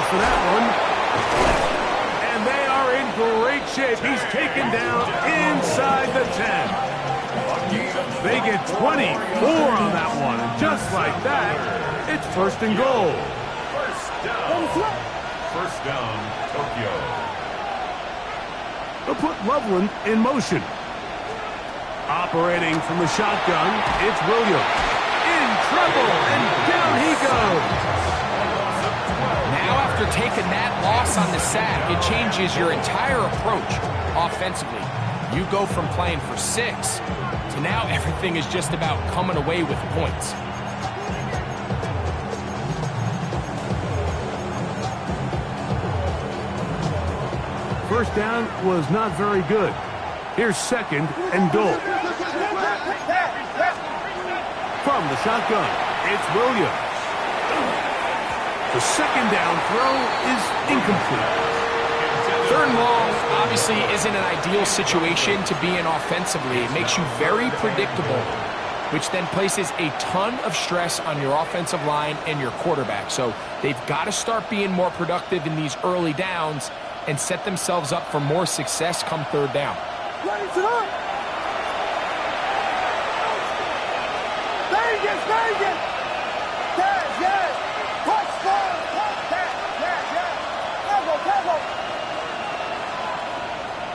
for that one. And they are in great shape. He's taken down inside the 10. They get 24 on that one. And just like that, it's first and goal. First down, Tokyo. They'll put Loveland in motion. Operating from the shotgun, it's Williams. In trouble, and down he goes. Now after taking that loss on the sack, it changes your entire approach offensively. You go from playing for 6 to now everything is just about coming away with points. First down was not very good. Here's second and goal. From the shotgun, it's Williams. The second down throw is incomplete. Third and long obviously isn't an ideal situation to be in offensively. It makes you very predictable, which then places a ton of stress on your offensive line and your quarterback. So they've got to start being more productive in these early downs and set themselves up for more success come third down.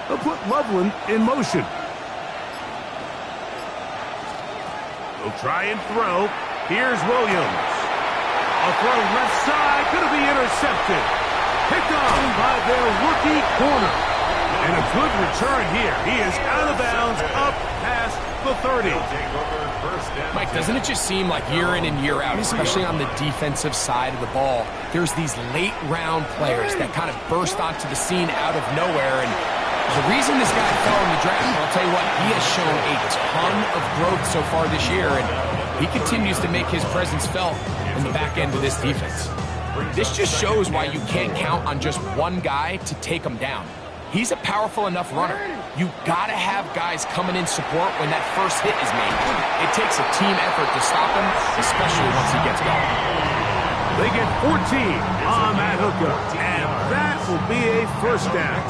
They'll put Loveland in motion. They'll try and throw. Here's Williams. A throw left side, going to be intercepted. Picked off by their rookie corner. And a good return here. He is out of bounds up past the 30. Mike, doesn't it just seem like year in and year out, especially on the defensive side of the ball, there's these late round players that kind of burst onto the scene out of nowhere. And the reason this guy fell in the draft, I'll tell you what, he has shown a ton of growth so far this year, and he continues to make his presence felt in the back end of this defense. This just shows why you can't count on just one guy to take him down. He's a powerful enough runner. You gotta have guys coming in support when that first hit is made. It takes a team effort to stop him, especially once he gets going. They get 14 on that hookup, and that will be a first down.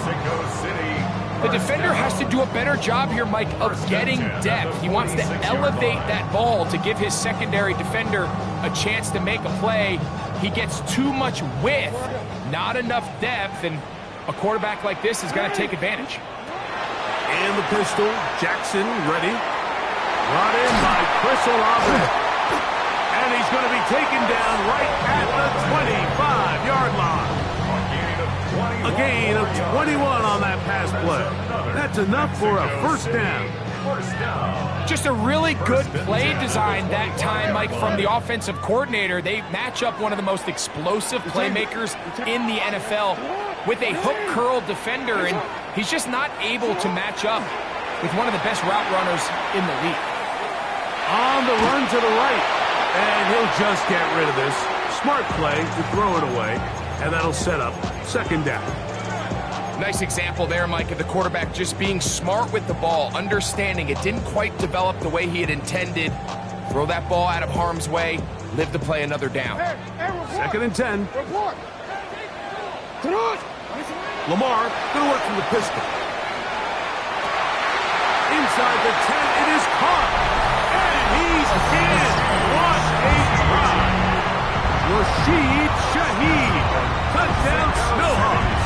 The defender has to do a better job here, Mike, of getting depth. He wants to elevate that ball to give his secondary defender a chance to make a play. He gets too much width, not enough depth, and a quarterback like this is going to take advantage. And the pistol, Jackson ready. Brought in by Chris Olave. And he's going to be taken down right at the 25-yard line. A gain of 21 on that pass play. That's enough for a first down. Just a really good play design that time, Mike, from the offensive coordinator. They match up one of the most explosive playmakers in the NFL with a hook curl defender, and he's just not able to match up with one of the best route runners in the league. On the run to the right, and he'll just get rid of this. Smart play to throw it away, and that'll set up second down. Nice example there, Mike, of the quarterback just being smart with the ball, understanding it didn't quite develop the way he had intended. Throw that ball out of harm's way, live to play another down. Second and 10. Lamar going to work from the pistol. Inside the 10, it is caught. And he's in. What a try. Rashid Shaheed. Touchdown Snowhawks.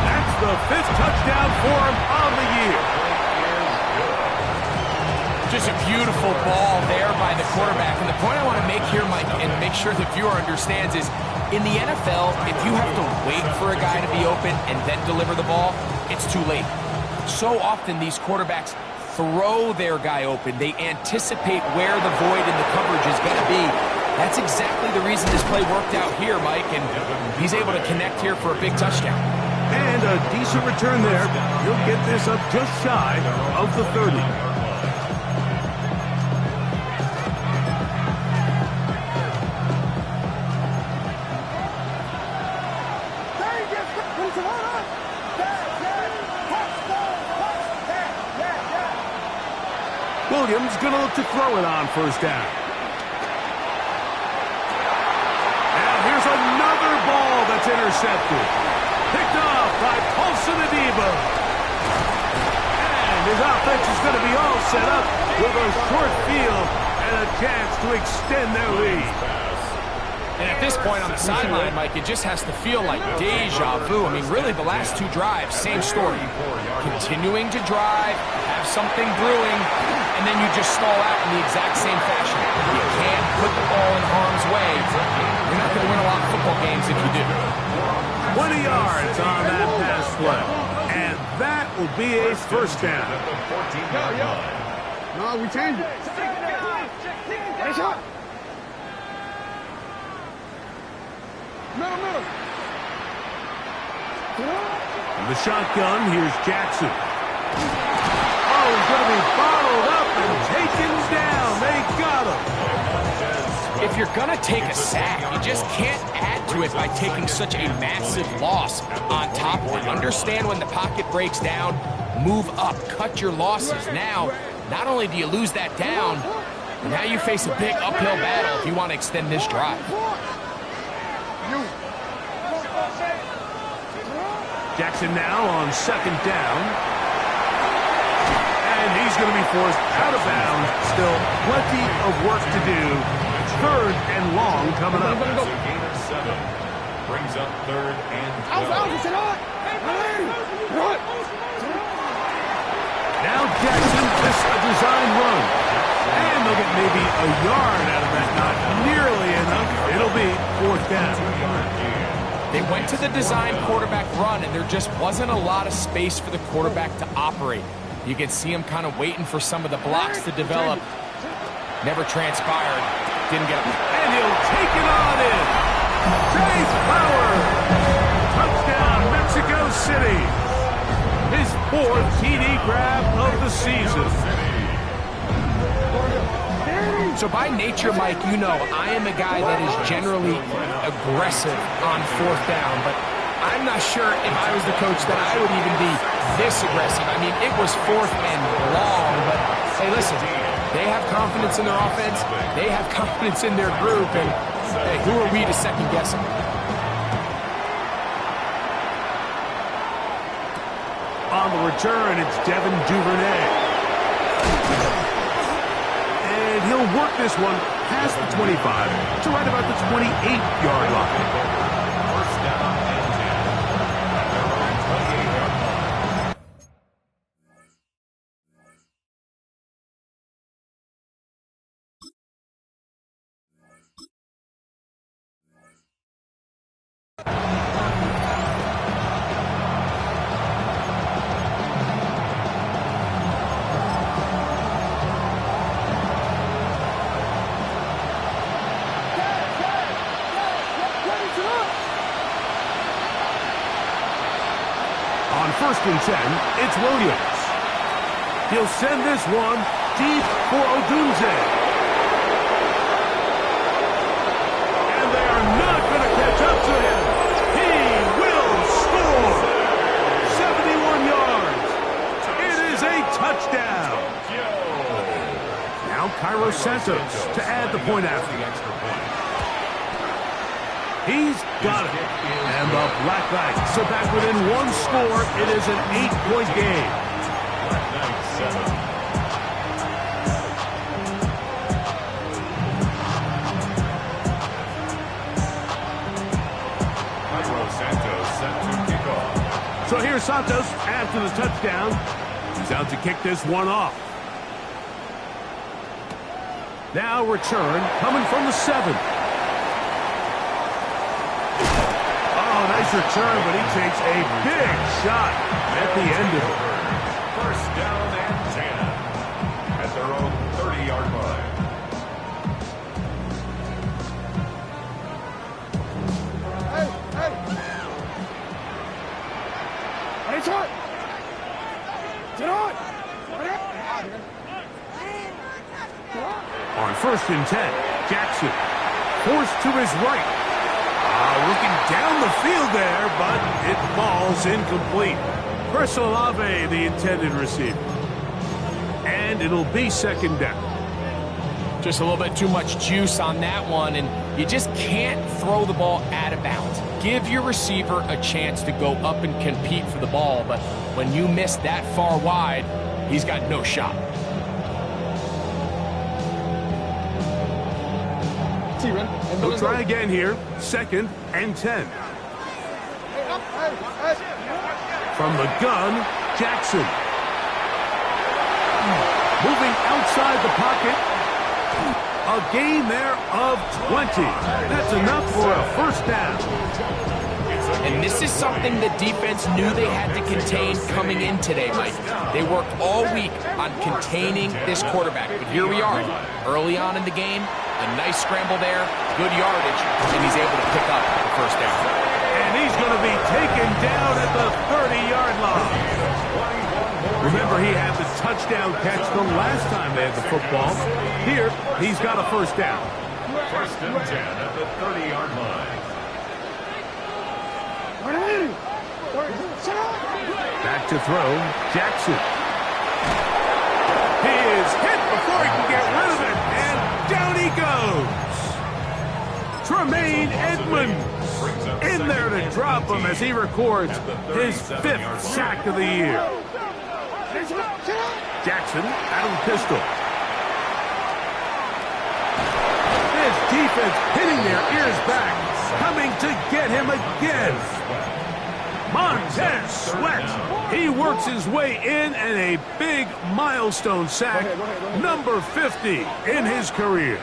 That's the 5th touchdown for him on the year. Just a beautiful ball there by the quarterback. And the point I want to make here, Mike, and make sure the viewer understands is, in the NFL, if you have to wait for a guy to be open and then deliver the ball, it's too late. So often these quarterbacks throw their guy open. They anticipate where the void in the coverage is going to be. That's exactly the reason this play worked out here, Mike, and he's able to connect here for a big touchdown. And a decent return there. He'll get this up just shy of the 30. Williams going to look to throw it on first down. And here's another ball that's intercepted. Picked off by Paulson Adebo. And his offense is going to be all set up with a short field and a chance to extend their lead. And at this point on the sideline, Mike, it just has to feel like deja vu. I mean, really, the last two drives, same story. Continuing to drive, have something brewing, and then you just stall out in the exact same fashion. You can't put the ball in harm's way. You're not going to win a lot of football games if you do. 20 yards on that pass play. And that will be a first down. No, we changed it. Nice shot. Middle. In the shotgun, here's Jackson. Oh, he's going to be bottled up and taken down. They got him. If you're going to take a sack, you just can't add to it by taking such a massive loss on top of it. Understand when the pocket breaks down, move up, cut your losses. Now, not only do you lose that down, but now you face a big uphill battle if you want to extend this drive. Jackson now on second down. And he's going to be forced out of bounds. Still plenty of work to do. Third and long coming up. So gain of 7. Brings up third and 12. Now Jackson just a design run. And they'll get maybe a yard out of that. Not nearly enough. It'll be fourth down. They went to the design quarterback run, and there just wasn't a lot of space for the quarterback to operate. You could see him kind of waiting for some of the blocks to develop. Never transpired. Didn't get him. And he'll take it on in. Chase Power. Touchdown, Mexico City. His fourth TD grab of the season. So by nature, Mike, you know I am a guy that is generally aggressive on fourth down, but I'm not sure if I was the coach that I would even be this aggressive. I mean, it was fourth and long, but hey, listen, they have confidence in their offense, they have confidence in their group, and hey, who are we to second guess them? On the return, it's Devin Duvernay. And he'll work this one past the 25 to right about the 28-yard line. First down and 10. 28 yards. On first and 10, it's Williams. He'll send this one deep for Odunze. And they are not going to catch up to him. He will score. 71 yards. It is a touchdown. Now Cairo Santos to add the point after. He's got it. And the Black Knights are back within one score. It is an 8-point game. Black Knights 7. Cairo Santos set to kick off. So here's Santos after the touchdown. He's out to kick this one off. Now return coming from the 7. Nice return, but he takes a big shot at the end of it. First down and 10 at their own 30-yard line. Hey, shot. Get on. On first and 10, Jackson forced to his right. Looking down the field there, but it falls incomplete. Chris Olave, the intended receiver. And it'll be second down. Just a little bit too much juice on that one, and you just can't throw the ball out of bounds. Give your receiver a chance to go up and compete for the ball, but when you miss that far wide, he's got no shot. We'll try again here. 2nd and 10. From the gun, Jackson. Moving outside the pocket. A gain there of 20. That's enough for a first down. And this is something the defense knew they had to contain coming in today, Mike. They worked all week on containing this quarterback. But here we are, early on in the game. A nice scramble there, good yardage, and he's able to pick up the first down. And he's going to be taken down at the 30-yard line. Remember, he had the touchdown catch the last time they had the football. Here, he's got a first down. 1st and 10 at the 30-yard line. Back to throw, Jackson. He is hit before he can get rid of it, and down he goes. Tremaine Edmonds in there to drop him as he records his 5th sack of the year. Jackson out of the pistol. This defense hitting their ears back, coming to get him again. Montez Sweat. He works his way in and a big milestone sack, number 50 in his career.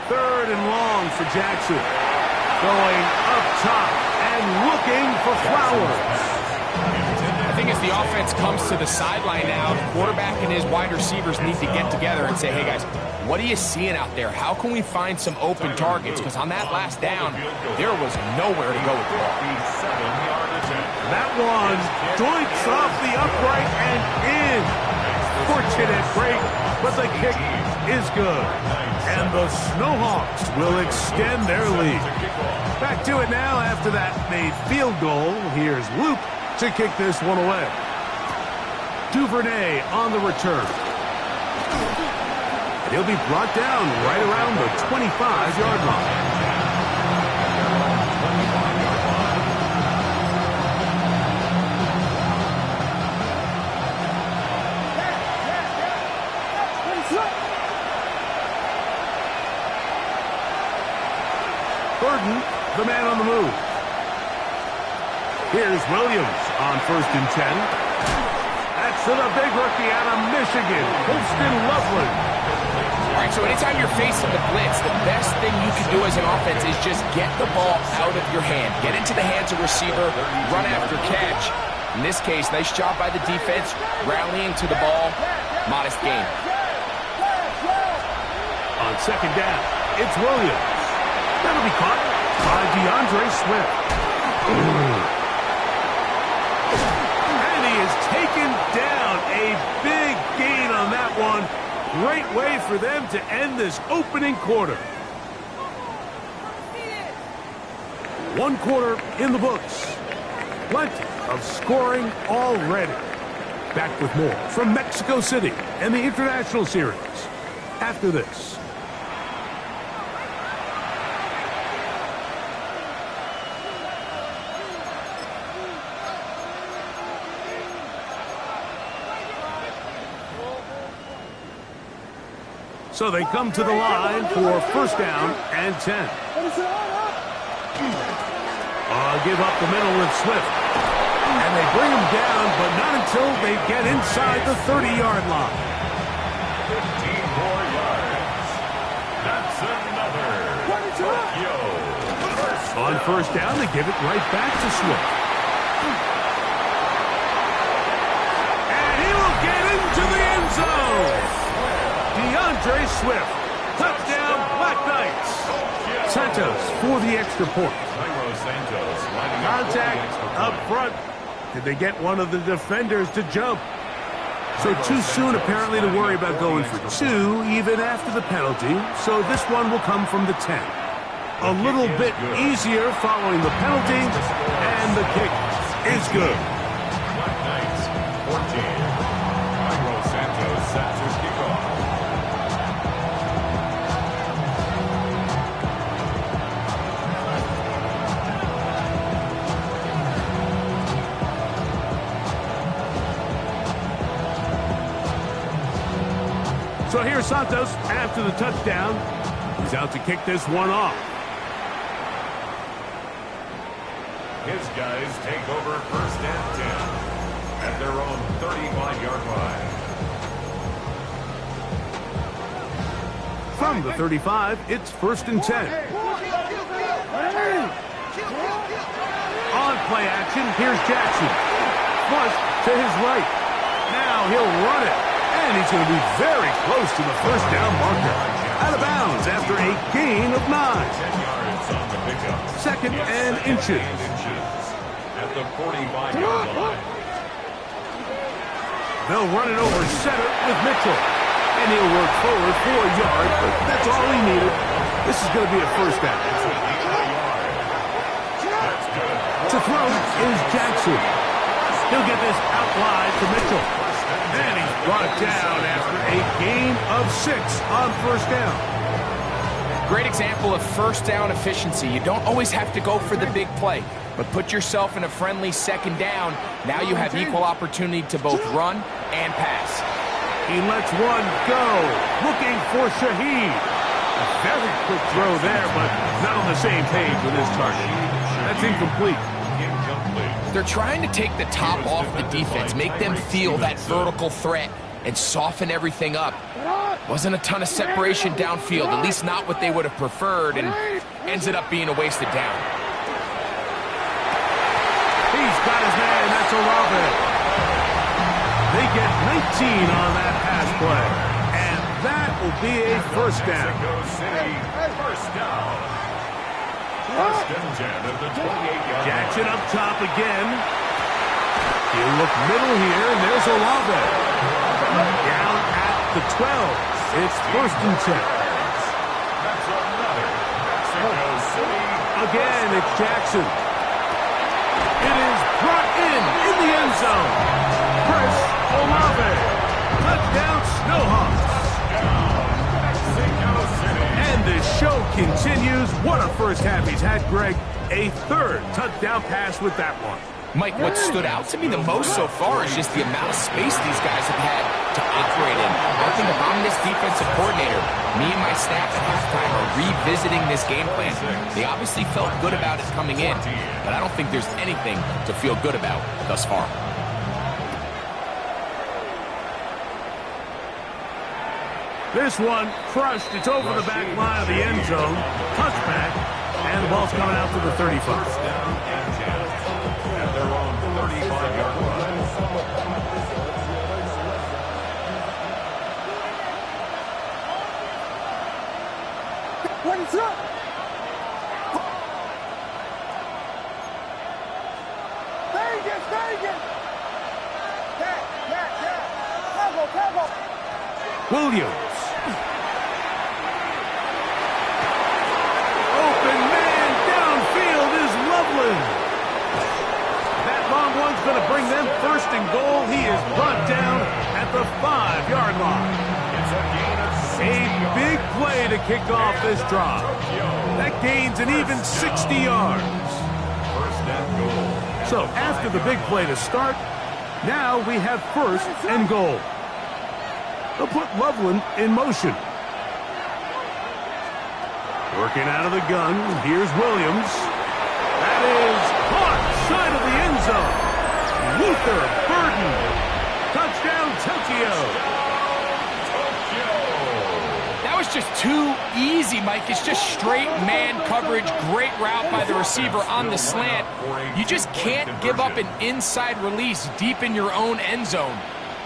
3rd and long for Jackson. Going up top and looking for Flowers. I think as the offense comes to the sideline now, the quarterback and his wide receivers need to get together and say, hey guys, what are you seeing out there? How can we find some open targets? Because on that last down, there was nowhere to go with the ball. That one doinks off the upright and in. Fortunate break, but the kick is good. And the Snowhawks will extend their lead. Back to it now after that made field goal. Here's Luke to kick this one away. Duvernay on the return. He'll be brought down right around the 25-yard line. Burden, the man on the move. Here's Williams on 1st and 10. That's to the big rookie out of Michigan, Holston Loveland. All right, so anytime you're facing the blitz, the best thing you can do as an offense is just get the ball out of your hand. Get into the hands of receiver, run after catch. In this case, nice job by the defense, rallying to the ball. Modest gain. On 2nd down, it's Williams. That'll be caught by DeAndre Swift. And he is taken down. A big gain on that one. Great way for them to end this opening quarter. 1 quarter in the books. Plenty of scoring already. Back with more from Mexico City and the International Series after this. So they come to the line for 1st down and 10. Give up the middle with Swift. And they bring him down, but not until they get inside the 30-yard line. 15 more yards. That's another. On 1st down, they give it right back to Swift. And he will get into the end zone. DeAndre Swift. Touchdown, Black Knights. Santos for the extra point. Contact up front. Did they get one of the defenders to jump? So too soon, apparently, to worry about going for 2, even after the penalty. So this one will come from the 10. A little bit easier following the penalty, and the kick is good. Black Knights, 14. Santos set to kick off. So here's Santos after the touchdown. He's out to kick this one off. His guys take over 1st and 10 at their own 35-yard line. From the 35, it's 1st and 10. On play action, here's Jackson. Flush to his right. Now he'll run it. And he's going to be very close to the 1st down marker. Out of bounds after a gain of 9. 10 yards on the pickup. 2nd and inches. At the 45-yard line. They'll run it over center with Mitchell. And he'll work forward for a yard, but that's all he needed. This is going to be a 1st down. To throw is Jackson. He'll get this out wide to Mitchell. And he's brought down after a gain of 6 on 1st down. Great example of 1st down efficiency. You don't always have to go for the big play, but put yourself in a friendly 2nd down. Now you have equal opportunity to both run and pass. He lets one go, looking for Shaheed. A very quick throw there, but not on the same page with his target. That's incomplete. They're trying to take the top off the defense, make them feel that vertical threat, and soften everything up. Wasn't a ton of separation downfield, at least not what they would have preferred, and ends it up being a wasted down. He's got his man, that's Olave. They get 19 on that pass play, and that will be a 1st down. First down. 1st and 10 at the 28-yard line. Jackson up top again. He'll look middle here, and there's Olave. Down at the 12. It's 1st and 10. That's another Mexico City. Again, it's Jackson. It is brought in the end zone. Chris Olave. Touchdown, Snowhawks. Mexico City. And the show continues. What a 1st half he's had, Greg. A 3rd touchdown pass with that one. Mike, what stood out to me the most so far is just the amount of space these guys have had to operate in. I think if I'm this defensive coordinator, me and my staff at halftime are revisiting this game plan. They obviously felt good about it coming in, but I don't think there's anything to feel good about thus far. This one crushed. It's over the back line of the end zone. Touchback. And the ball's coming out to the 35. Down and 10 at their own 35-yard line. What is up? Vegas! Tackle! Williams. Open man downfield is Loveland. That long one's going to bring them 1st and goal. He is brought down at the 5-yard line. It's a gain of 60 A big play to kick off this drive. That gains an even 60 yards. 1st and goal. So after the big play to start, now we have 1st and goal. They'll put Loveland in motion. Working out of the gun, here's Williams. That is caught side of the end zone. Luther Burden. Touchdown, Tokyo. That was just too easy, Mike. It's just straight man coverage. Great route by the receiver on the slant. You just can't give up an inside release deep in your own end zone.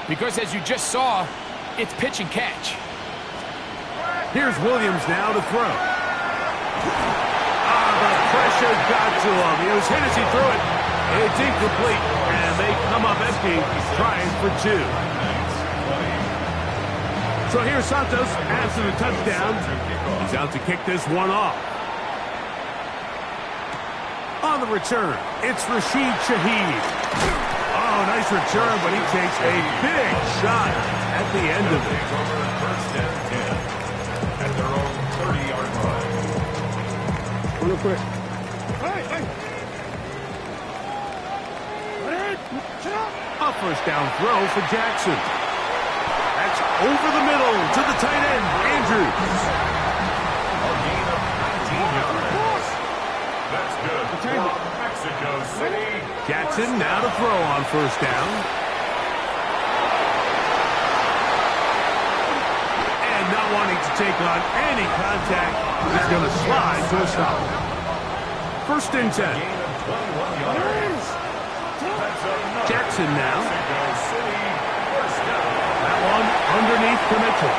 Because as you just saw, it's pitch and catch. Here's Williams now to throw. The pressure got to him. He was hit as he threw it. It's incomplete, and they come up empty, trying for 2. So here's Santos after the touchdown. He's out to kick this one off. On the return, it's Rashid Shaheed. Oh, nice return, but he takes a big shot at the end of it. 1st and 10 at their own 30-yard line. Real quick. A 1st down throw for Jackson. That's over the middle to the tight end, Andrews. A gain of 19 yards. That's good for Mexico City. Jackson now to throw on first down. And not wanting to take on any contact, he's going to slide to a stop. First and 10. Gain of 21 yards. Jackson now. Mexico City, first down. That one underneath to Mitchell.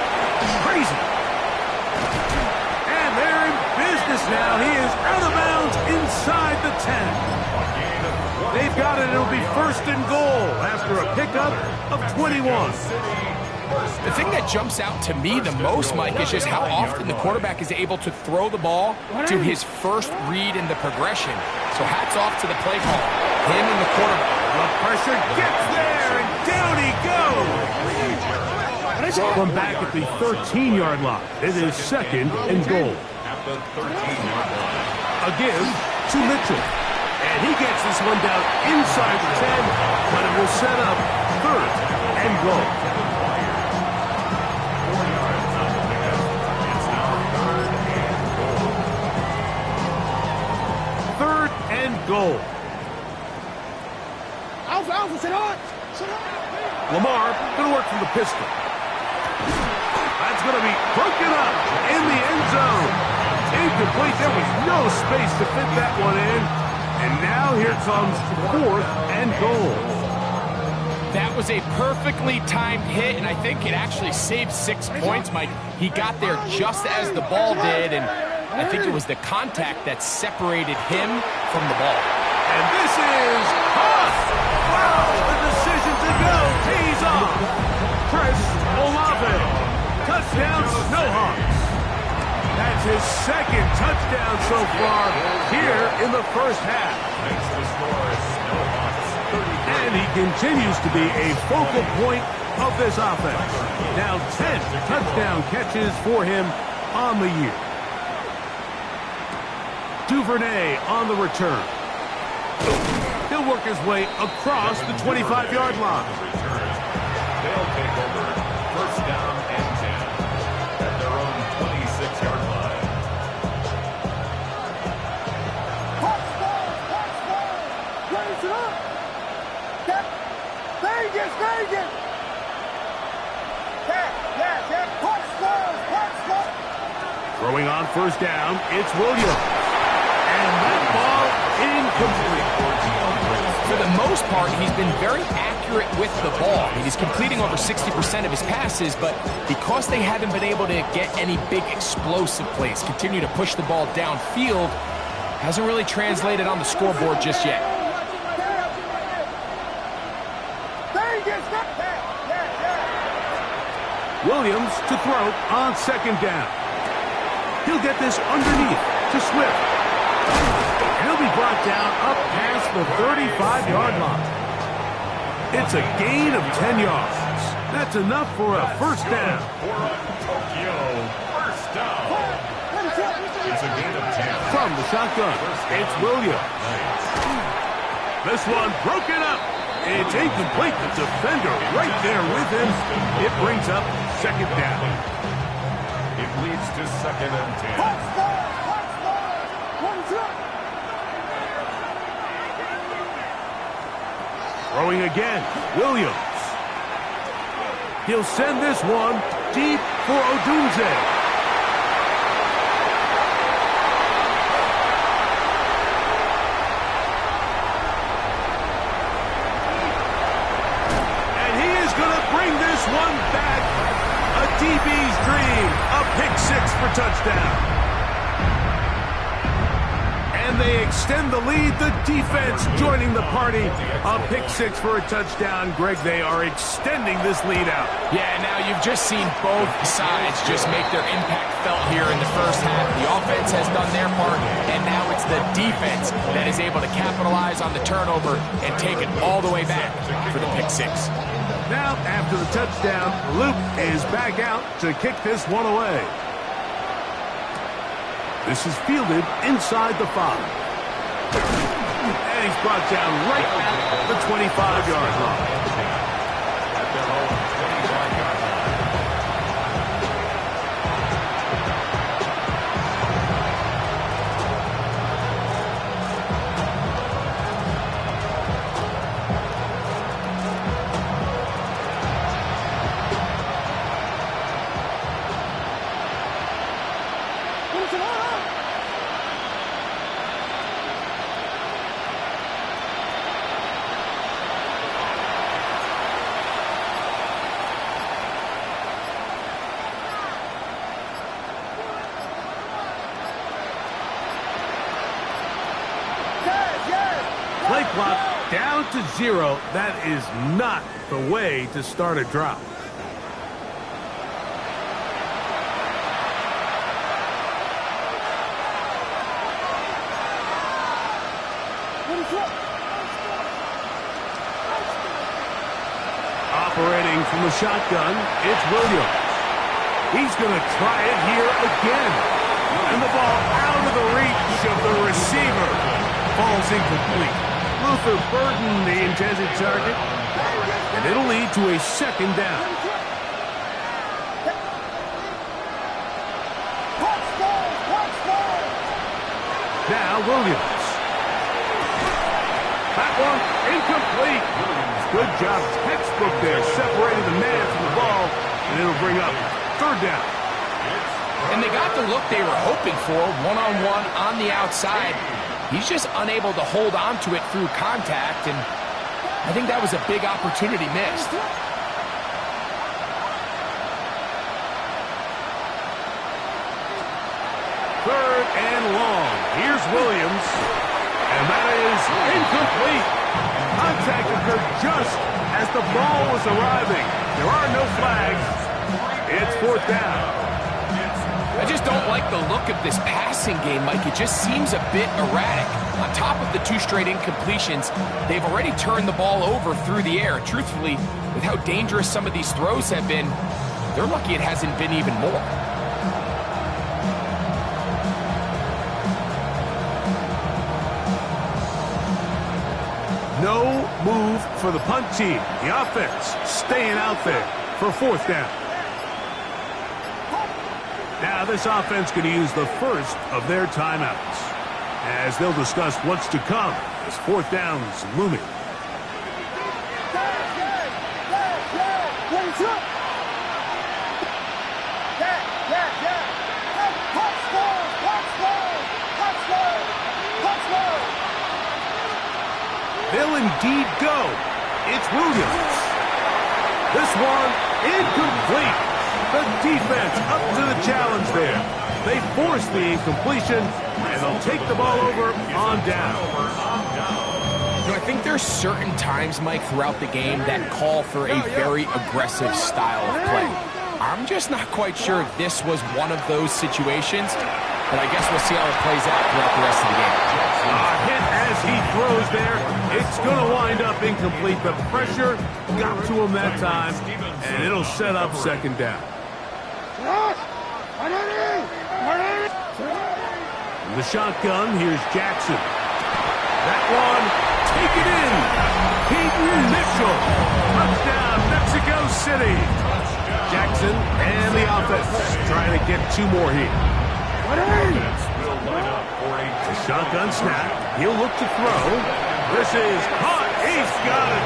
Crazy. And they're in business now. He is out of bounds inside the 10. They've got it. It'll be first and goal after a pickup of 21. The thing that jumps out to me the most, Mike, is just how often the quarterback is able to throw the ball to his first read in the progression. So hats off to the play caller, him and the quarterback. The pressure gets there, and down he goes. From back at the 13-yard line, it is second and goal. At the 13-yard line. A give to Mitchell. And he gets this one down inside the 10, but it will set up third and goal. 4 yards on the pickup. It's now third and goal. Third and goal. Alpha, sit on. Lamar going to work from the pistol. That's going to be broken up in the end zone. Incomplete. There was no space to fit that one in. And now here comes fourth and goal. That was a perfectly timed hit, and I think it actually saved 6 points, Mike. He got there just as the ball did, and I think it was the contact that separated him from the ball. And this is off. Wow, the decision to go tees off. Chris Olave. Touchdown, Snowhawks. That's his second touchdown so far here in the first half. Makes the score Snowhawks 33. And he continues to be a focal point of this offense. Now 10 touchdown catches for him on the year. Duvernay on the return. He'll work his way across the 25-yard line. They'll take over first down and 10 at their own 26-yard line. Raise it up. Vegas. Throwing on first down, it's Williams. And that ball incomplete. For the most part, he's been very accurate with the ball. I mean, he's completing over 60% of his passes, but because they haven't been able to get any big explosive plays, continue to push the ball downfield, hasn't really translated on the scoreboard just yet. Williams to throw on second down. He'll get this underneath to Swift. And he'll be brought down up past the 35-yard line. It's a gain of 10 yards. That's enough for a first down. Tokyo, first down. It's a gain of 10. From the shotgun, it's Williams. This one broken up. It's incomplete. The defender right there with him. It brings up second down. It leads to second and 10. Throwing again, Williams. He'll send this one deep for Odunze. One back, a DB's dream, a pick six for touchdown. And they extend the lead, the defense joining the party. A pick six for a touchdown. Greg, they are extending this lead out. Yeah, now you've just seen both sides just make their impact felt here in the first half. The offense has done their part, and now it's the defense that is able to capitalize on the turnover and take it all the way back for the pick six. Now, after the touchdown, Luke is back out to kick this one away. This is fielded inside the 5. And he's brought down right at the 25-yard line. At their own 25-yard line. Play clock down to 0. That is not the way to start a drive. Operating from the shotgun, it's Williams. He's going to try it here again. And the ball out of the reach of the receiver. Falls incomplete. Luther Burden, the intended target. And it'll lead to a second down. Now Williams. That one incomplete. Good job, textbook there, separating the man from the ball, and it'll bring up third down. And they got the look they were hoping for, one-on-one on the outside. He's just unable to hold on to it through contact, and I think that was a big opportunity missed. Third and long. Here's Williams, and that is incomplete. Contact occurred just as the ball was arriving. There are no flags. It's fourth down. I just don't like the look of this passing game, Mike. It just seems a bit erratic. On top of the 2 straight incompletions, they've already turned the ball over through the air. Truthfully, with how dangerous some of these throws have been, they're lucky it hasn't been even more. No move for the punt team. The offense staying out there for fourth down. Now this offense going to use the first of their timeouts as they'll discuss what's to come as fourth down's looming. They'll indeed go. It's Williams. This one incomplete. The defense up to the challenge there. They force the incompletion, and they'll take the ball over on down. You know, I think there's certain times, Mike, throughout the game that call for a very aggressive style of play. I'm just not quite sure if this was one of those situations, but I guess we'll see how it plays out throughout the rest of the game. Hit as he throws there. It's going to wind up incomplete. The pressure got to him that time, and it'll set up second down. The shotgun, here's Jackson. That one, take it in. Peyton Mitchell. Touchdown, Mexico City. Jackson and the offense trying to get 2 more here. The shotgun snap. He'll look to throw. This is caught. He's got it.